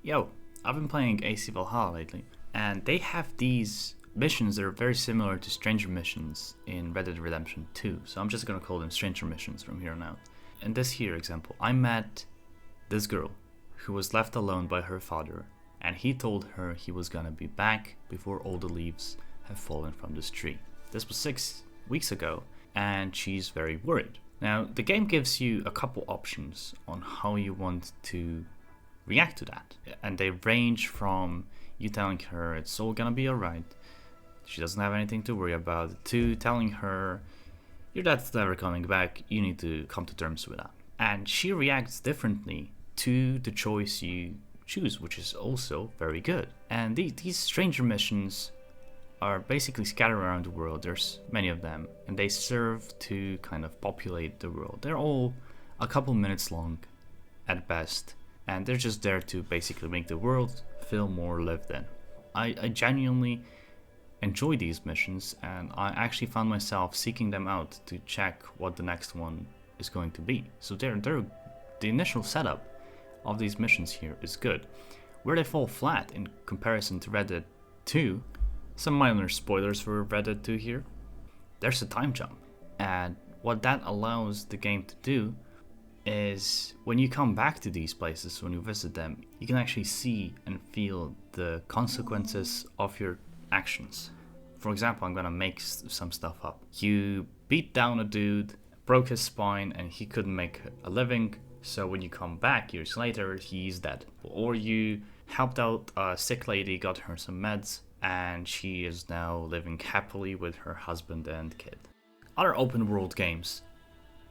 Yo, I've been playing AC Valhalla lately, and they have these missions that are very similar to stranger missions in Red Dead Redemption 2, so I'm just gonna call them stranger missions from here on out. In this here example, I met this girl who was left alone by her father, and he told her he was gonna be back before all the leaves have fallen from this tree. This was 6 weeks ago, and she's very worried. Now, the game gives you a couple options on how you want to react to that, and they range from you telling her it's all gonna be alright, she doesn't have anything to worry about, to telling her your dad's never coming back, you need to come to terms with that. And she reacts differently to the choice you choose, which is also very good. And these stranger missions are basically scattered around the world. There's many of them, and they serve to kind of populate the world. They're all a couple minutes long at best, and they're just there to basically make the world feel more lived in. I genuinely enjoy these missions, and I actually found myself seeking them out to check what the next one is going to be. So the initial setup of these missions here is good. Where they fall flat in comparison to Red Dead 2, some minor spoilers for Red Dead 2 here, there's a time jump. And what that allows the game to do is when you come back to these places, when you visit them, you can actually see and feel the consequences of your actions. For example, I'm gonna make some stuff up. You beat down a dude, broke his spine, and he couldn't make a living, so when you come back years later, he's dead. Or you helped out a sick lady, got her some meds, and she is now living happily with her husband and kid. Other open world games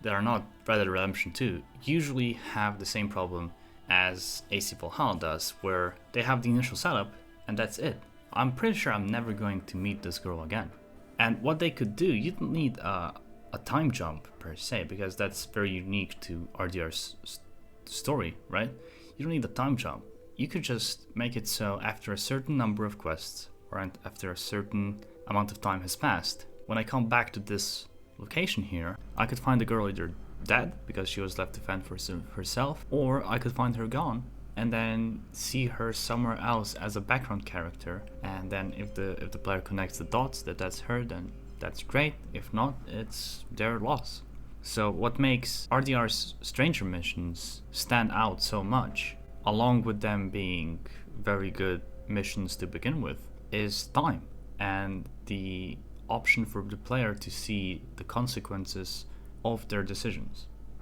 that are not Red Dead Redemption 2 usually have the same problem as AC Valhalla does, where they have the initial setup and that's it. I'm pretty sure I'm never going to meet this girl again. And what they could do, you don't need a time jump per se, because that's very unique to RDR's story, right? You don't need a time jump. You could just make it so after a certain number of quests, or after a certain amount of time has passed, when I come back to this location here, I could find the girl either dead because she was left to fend for herself, or I could find her gone and then see her somewhere else as a background character. And then if the player connects the dots that that's her, then that's great. If not, it's their loss. So what makes RDR's stranger missions stand out so much, along with them being very good missions to begin with, is time and the option for the player to see the consequences of their decisions.